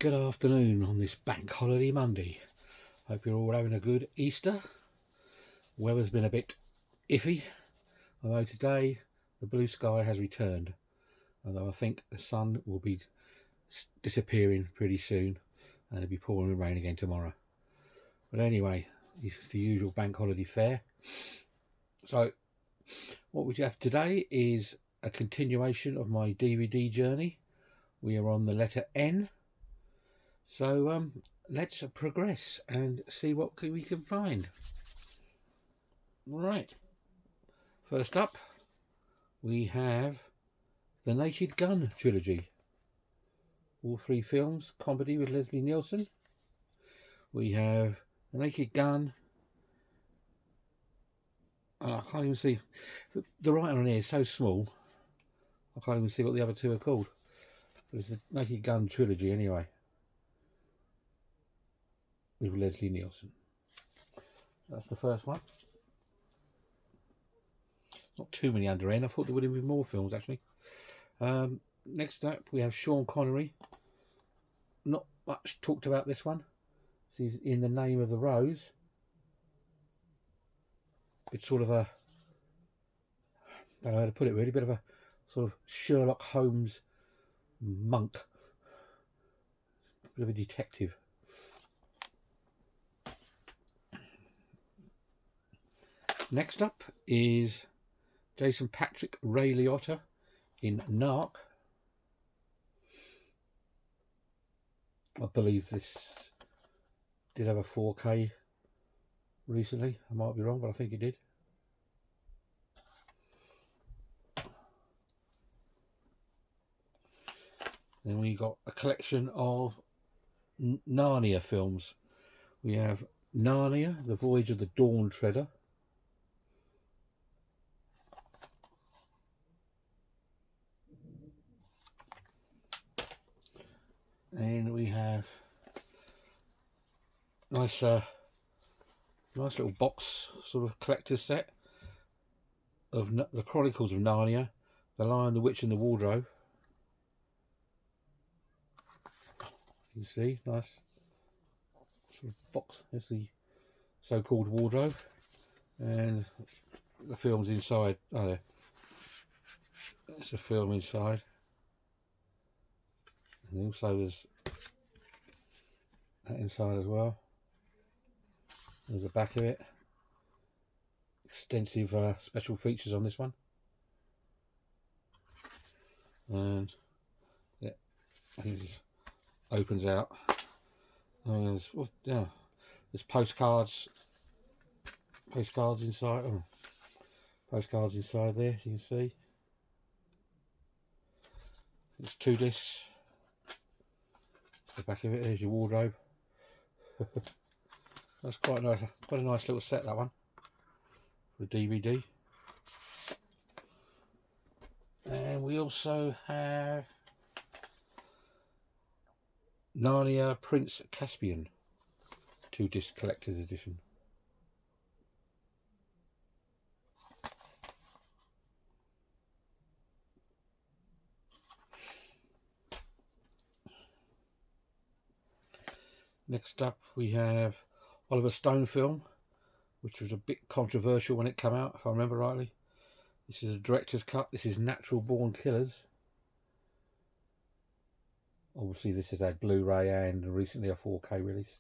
Good afternoon on this bank holiday Monday. Hope you're all having a good Easter. Weather's been a bit iffy, although today the blue sky has returned, although I think the sun will be disappearing pretty soon and it'll be pouring with rain again tomorrow. But anyway, it's the usual bank holiday fare. So what we have today is a continuation of my DVD journey. We are on the letter N. So let's progress and see what we can find. Right, first up we have the Naked Gun trilogy. All three films, comedy with Leslie Nielsen. We have the Naked Gun. I can't even see. The writing on here is so small, I can't even see what the other two are called. But it's the Naked Gun trilogy anyway, with Leslie Nielsen. That's the first one. Not too many under N. I thought there would have been more films actually. Next up we have Sean Connery. Not much talked about this one. This is In the Name of the Rose. It's sort of a, I don't know how to put it really, bit of a sort of Sherlock Holmes monk. A bit of a detective. Next up is Jason Patric, Ray Liotta in Narc. I believe this did have a 4K recently. I might be wrong, but I think it did. Then we got a collection of Narnia films. We have Narnia, The Voyage of the Dawn Treader. And we have nice little box sort of collector's set of the Chronicles of Narnia, The Lion, the Witch and the Wardrobe. You see, nice sort of box. There's the so-called wardrobe, and the films inside. Oh, there. There's a film inside, and also there's that inside as well. There's the back of it. Extensive special features on this one, and yeah, I think it opens out. And there's postcards inside. Oh, postcards inside there, as you can see. There's 2 discs. The back of it, there's your wardrobe. That's quite nice. Quite a nice little set, that one, for a DVD. And we also have Narnia Prince Caspian 2-disc collector's edition. Next up we have Oliver Stone film, which was a bit controversial when it came out, if I remember rightly. This is a director's cut. This is Natural Born Killers. Obviously this has had Blu-ray and recently a 4K release.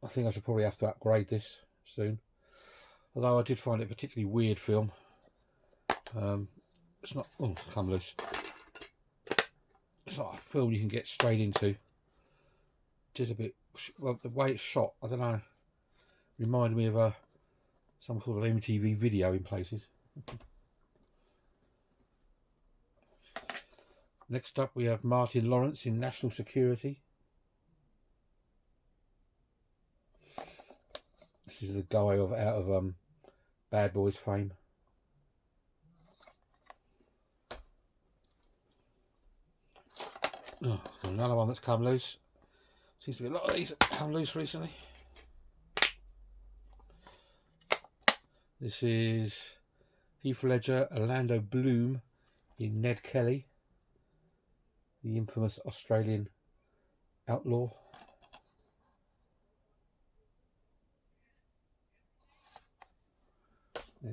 I think I should probably have to upgrade this soon, although I did find it a particularly weird film. It's not, oh, come loose. It's not a film you can get straight into. Just a bit, well, the way it's shot, I don't know, reminded me of some sort of MTV video in places. Next up we have Martin Lawrence in National Security. This is the guy out of Bad Boys fame. Oh, another one that's come loose. Seems to be a lot of these that come loose recently. This is Heath Ledger, Orlando Bloom in Ned Kelly. the infamous Australian outlaw.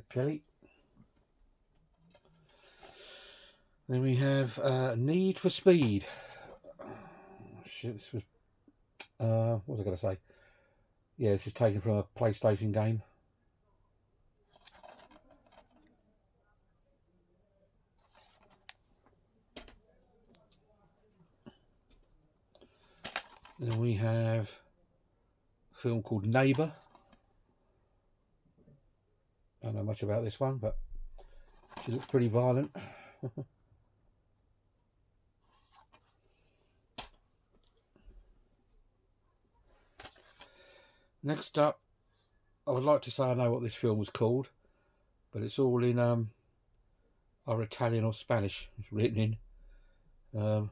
Kelly. Then we have Need for Speed. This was what was I going to say? Yeah, this is taken from a PlayStation game. Then we have a film called Neighbour. I don't know much about this one, but she looks pretty violent. Next up, I would like to say I know what this film was called, but it's all in either Italian or Spanish. It's written in. I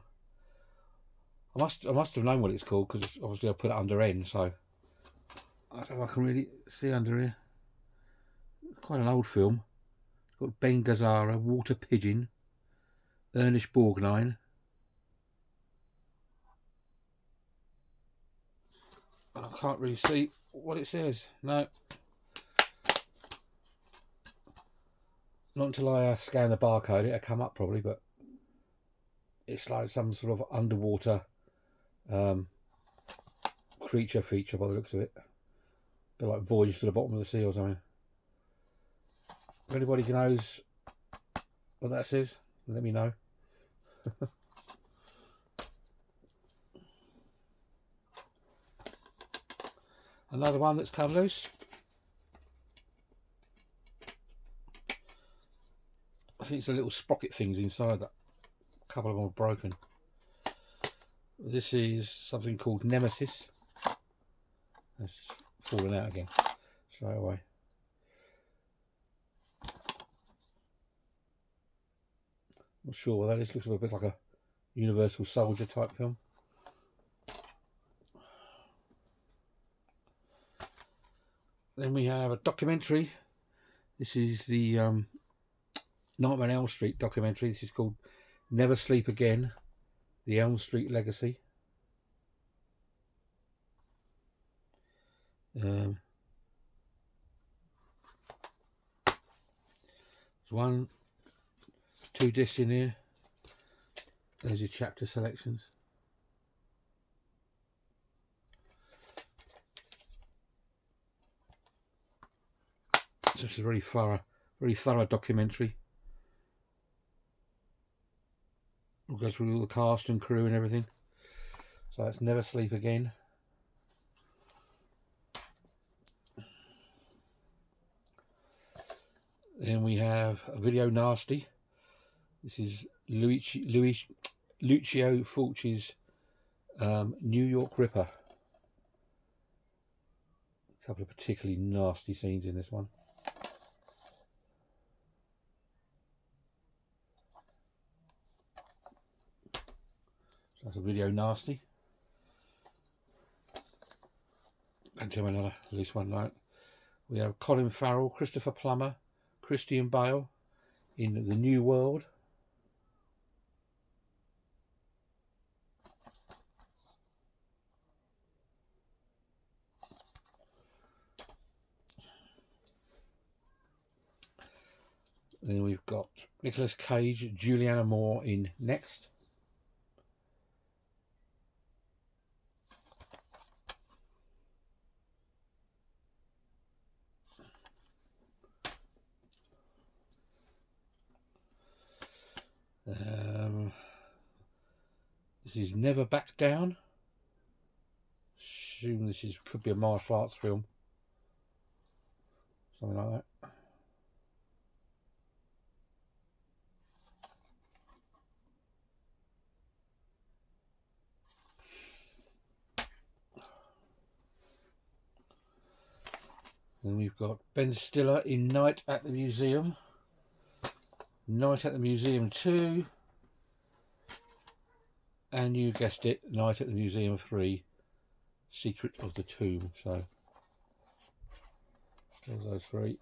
must have known what it's called because obviously I put it under N, so I don't know if I can really see under here. It's quite an old film. It's got Ben Gazzara, Walter Pidgeon, Ernest Borgnine. And I can't really see what it says. No. Not until I scan the barcode, it'll come up probably, but it's like some sort of underwater creature feature by the looks of it. A bit like Voyage to the Bottom of the Sea or something. If anybody knows what that says, let me know. Another one that's come loose. I think it's the little sprocket things inside that. A couple of them are broken. This is something called Nemesis. It's fallen out again. Straight away. Not sure what that is. Looks a bit like a Universal Soldier type film. Then we have a documentary. This is the Nightmare on Elm Street documentary. This is called Never Sleep Again, The Elm Street Legacy. There's 1, 2 discs in here. There's your chapter selections. It's just a very thorough documentary. It goes through all the cast and crew and everything. So that's Never Sleep Again. Then we have a Video Nasty. This is Lucio Fulci's New York Ripper. A couple of particularly nasty scenes in this one. So that's a Video Nasty. And to another loose one note. We have Colin Farrell, Christopher Plummer, Christian Bale in The New World. Then we've got Nicolas Cage, Julianne Moore in Next. This is Never Back Down. Assume this could be a martial arts film. Something like that. Then we've got Ben Stiller in Night at the Museum. Night at the Museum 2. And you guessed it, Night at the Museum 3. Secret of the Tomb. So there's those 3.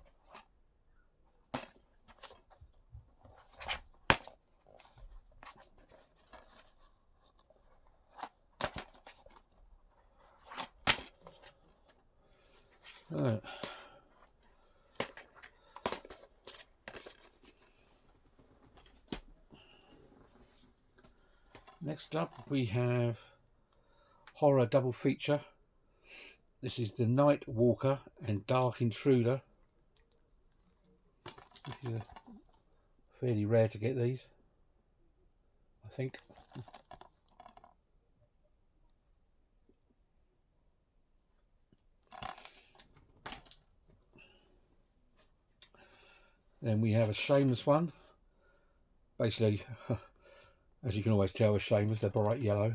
Right. Next up we have horror double feature. This is The Night Walker and Dark Intruder. This is fairly rare to get these, I think. Then we have a Shameless one. Basically, as you can always tell with Shameless, they're bright yellow.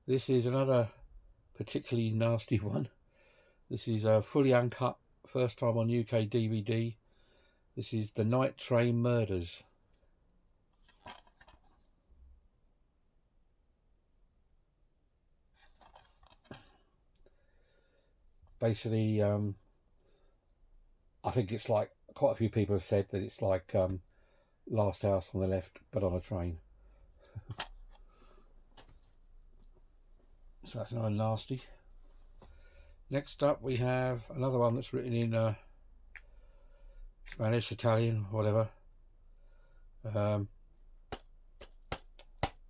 This is another particularly nasty one. This is a fully uncut, first time on UK DVD. This is The Night Train Murders. Basically, I think it's like, quite a few people have said that it's like Last House on the Left, but on a train. So that's another nasty. Next up we have another one that's written in Spanish, Italian, whatever. I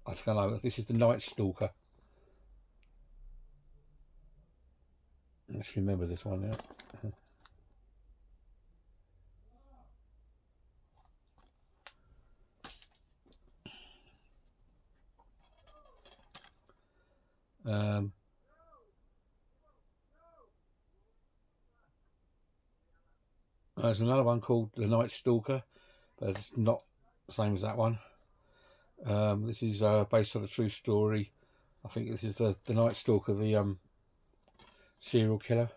don't know. This is The Night Stalker. Let's remember this one now. There's another one called The Night Stalker, but it's not the same as that one. This is based on a true story. I think this is the Night Stalker, the serial killer.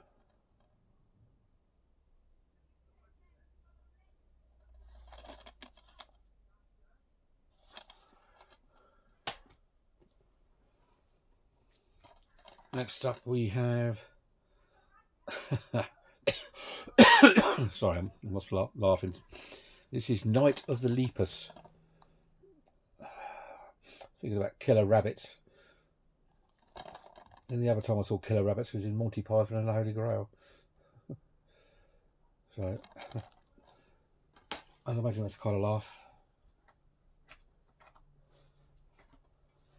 Next up we have sorry, I must laughing. This is Night of the Lepus. Thinking about killer rabbits. And the other time I saw killer rabbits was in Monty Python and the Holy Grail. So I'd imagine that's quite a laugh.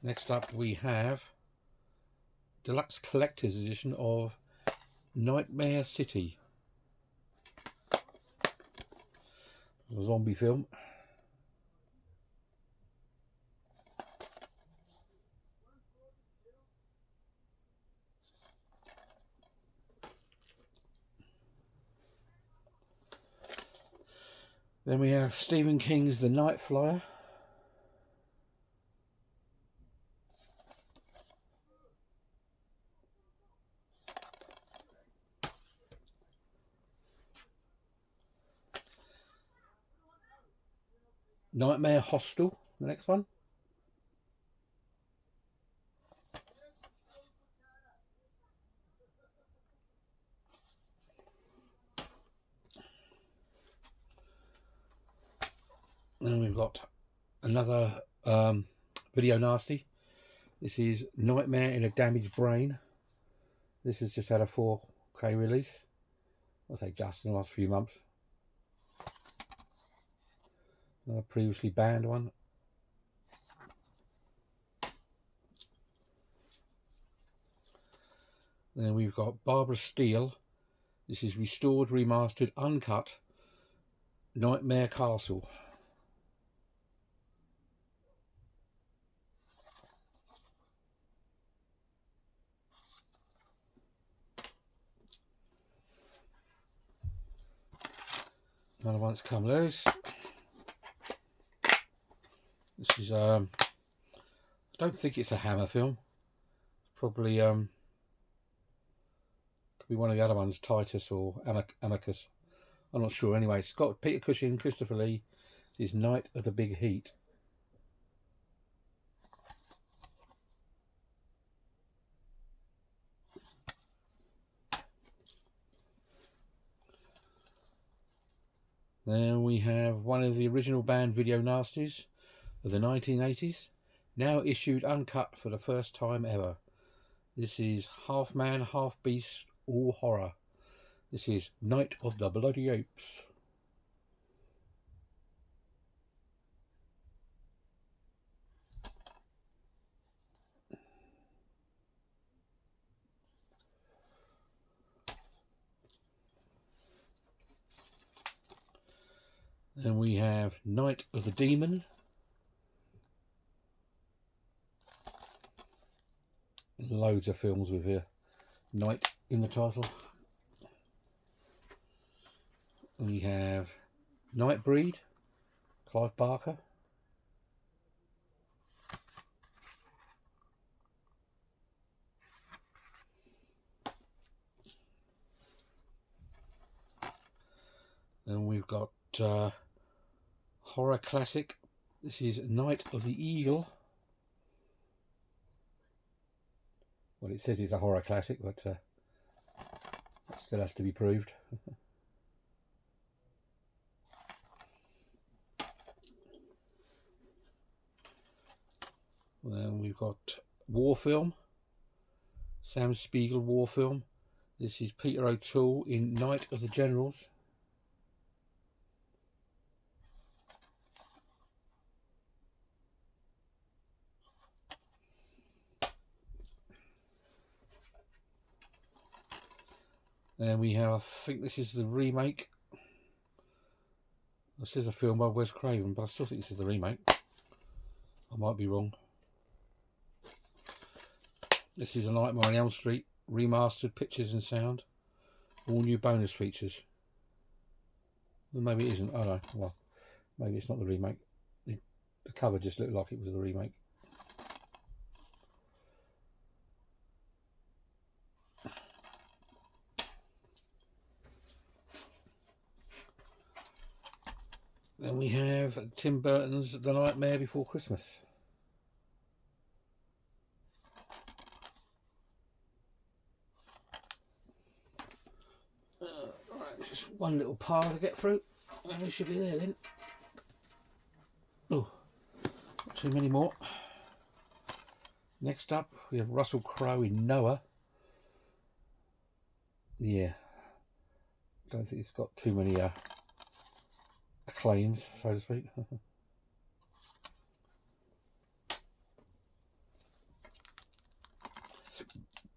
Next up we have deluxe collector's edition of Nightmare City. A zombie film. Then we have Stephen King's The Night Flyer. Nightmare Hostel, the next one. Then we've got another video nasty. This is Nightmare in a Damaged Brain. This has just had a 4K release. I'll say just in the last few months. Another previously banned one. Then we've got Barbara Steele. This is restored, remastered, uncut Nightmare Castle. Another one that's come loose. This is I don't think it's a Hammer film. It's probably could be one of the other ones, Titus or Amicus. I'm not sure. Anyway, it's got Peter Cushing, Christopher Lee. This is Night of the Big Heat. Then we have one of the original band video nasties of the 1980s, now issued uncut for the first time ever. This is Half Man, Half Beast, All Horror. This is Night of the Bloody Apes. Then we have Night of the Demon. Loads of films with here Night in the title. We have Nightbreed, Clive Barker. Then we've got horror classic. This is Night of the Eagle. Well, it says it's a horror classic, but that still has to be proved. Then we've got war film, Sam Spiegel war film. This is Peter O'Toole in Night of the Generals. Then we have, I think this is the remake. This is a film by Wes Craven, but I still think this is the remake. I might be wrong. This is A Nightmare on Elm Street, remastered pictures and sound. All new bonus features. Well, maybe it isn't, I don't know. Well, maybe it's not the remake. The cover just looked like it was the remake. Then we have Tim Burton's The Nightmare Before Christmas. Right, just one little pile to get through, and we should be there then. Oh, not too many more. Next up, we have Russell Crowe in Noah. Yeah, don't think it's got too many acclaims, so to speak.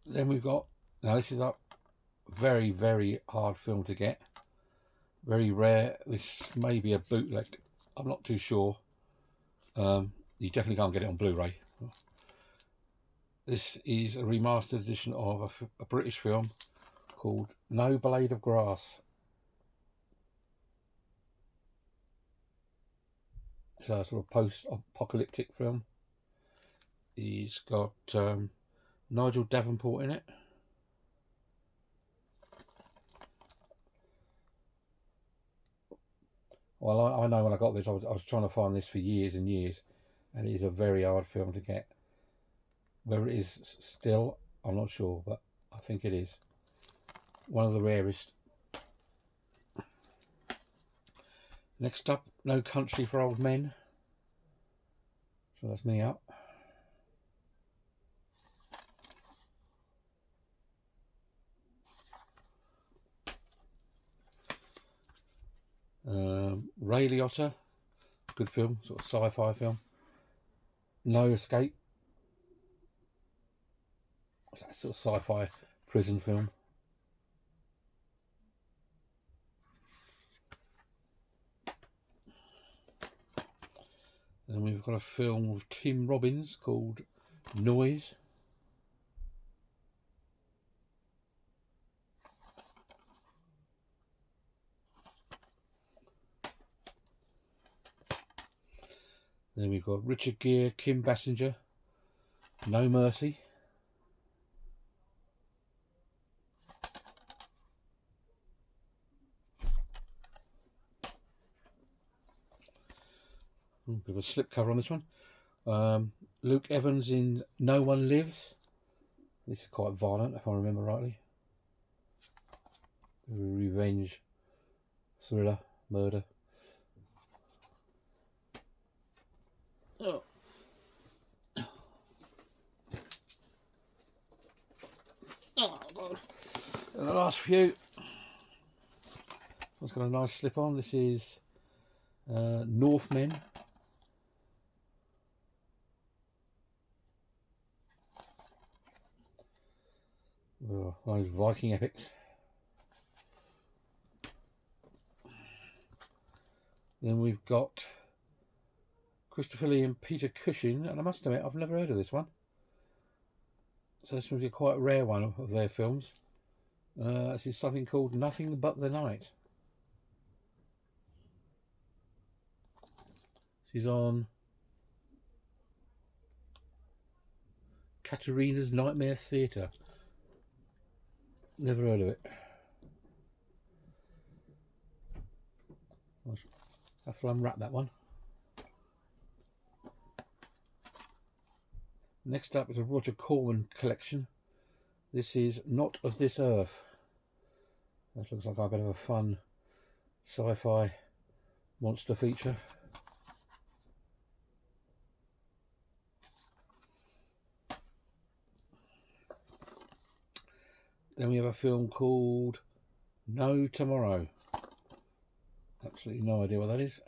Then we've got, now this is a very, very hard film to get. Very rare. This may be a bootleg. I'm not too sure. You definitely can't get it on Blu-ray. This is a remastered edition of a British film called No Blade of Grass. It's a sort of post-apocalyptic film. He's got Nigel Davenport in it. Well, I know when I got this, I was trying to find this for years and years, and it is a very hard film to get. Whether it is still, I'm not sure, but I think it is. One of the rarest. Next up, No Country for Old Men. So that's me up. Ray Liotta, good film, sort of sci-fi film. No Escape, it's that sort of sci-fi prison film. Then we've got a film with Tim Robbins called Noise. Then we've got Richard Gere, Kim Basinger, No Mercy. Bit of a slipcover on this one. Luke Evans in No One Lives. This is quite violent, if I remember rightly. Revenge, thriller, murder. Oh. Oh God. And the last few. It's got a nice slip on. This is Northmen. Oh, those Viking epics. Then we've got Christopher Lee and Peter Cushing, and I must admit I've never heard of this one. So this must be quite a rare one of their films. This is something called Nothing But the Night. This is on Katarina's Nightmare Theatre. Never heard of it. I'll have to unwrap that one. Next up is a Roger Corman collection. This is Not of This Earth. That looks like a bit of a fun sci-fi monster feature. Then we have a film called No Tomorrow. Absolutely no idea what that is.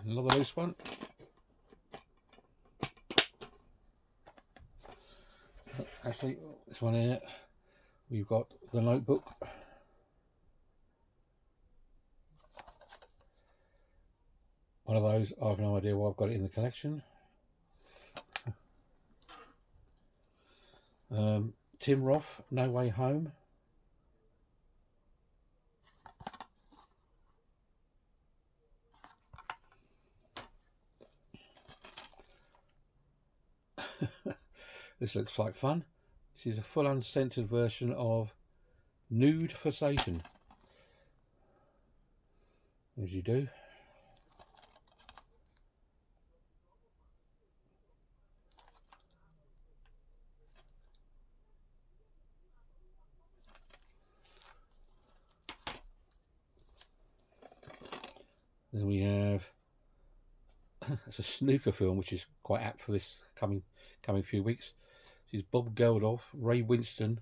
Another loose one. Actually, this one here, we've got The Notebook. One of those, I have no idea why I've got it in the collection. Tim Roth, No Way Home. This looks like fun. This is a full uncensored version of Nude for Satan. As you do. Then we have it's a snooker film, which is quite apt for this coming few weeks. This is Bob Geldof, Ray Winston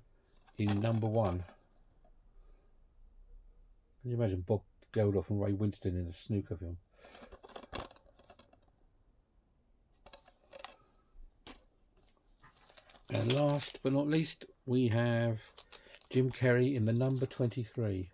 in Number One. Can you imagine Bob Geldof and Ray Winston in a snooker film? And last but not least, we have Jim Carrey in The Number 23.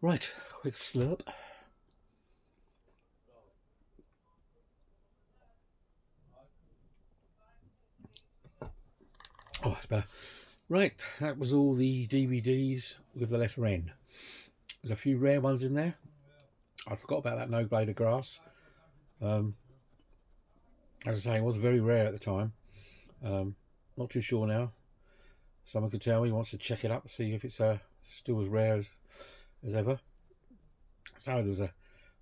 Right, quick slurp. Oh, it's better. Right, that was all the DVDs with the letter N. There's a few rare ones in there. I forgot about that No Blade of Grass. As I say, it was very rare at the time. Not too sure now. Someone could tell me, wants to check it up, see if it's still as rare as ever. So there was the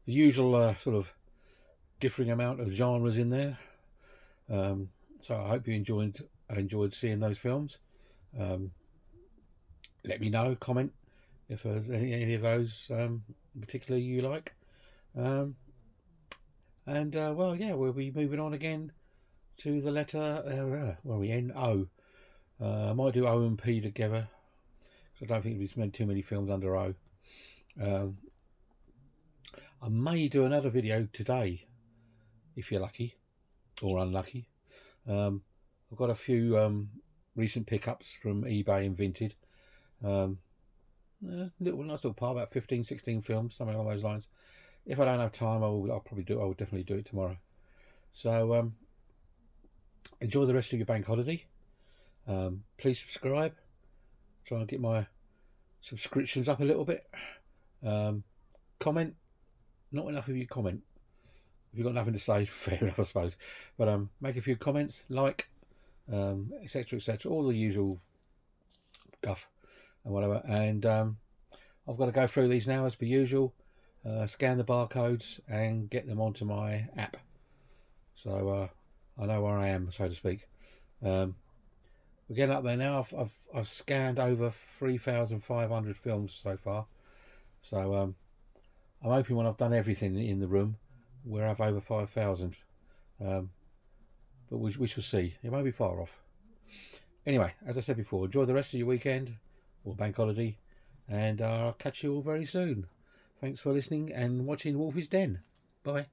usual sort of differing amount of genres in there. So I hope you enjoyed seeing those films. Let me know, comment if there's any of those particularly you like. Well, yeah, we'll be moving on again to the letter where we end O. I might do O and P together, because I don't think there's too many films under O. I may do another video today, if you're lucky or unlucky. I've got a few recent pickups from eBay and Vinted. Nice little part, about 15, 16 films, something along those lines. If I don't have time, I'll definitely do it tomorrow. So enjoy the rest of your bank holiday. Please subscribe. Try and get my subscriptions up a little bit. Comment. Not enough of you comment. If you've got nothing to say, fair enough, I suppose. But make a few comments, like, etc., etc., all the usual guff and whatever. And I've got to go through these now as per usual, scan the barcodes and get them onto my app, so I know where I am, so to speak. We're getting up there now. I've scanned over 3,500 films so far. So I'm hoping when I've done everything in the room, we'll have over 5,000. But we shall see. It won't be far off. Anyway, as I said before, enjoy the rest of your weekend or bank holiday, and I'll catch you all very soon. Thanks for listening and watching Wolfie's Den. Bye.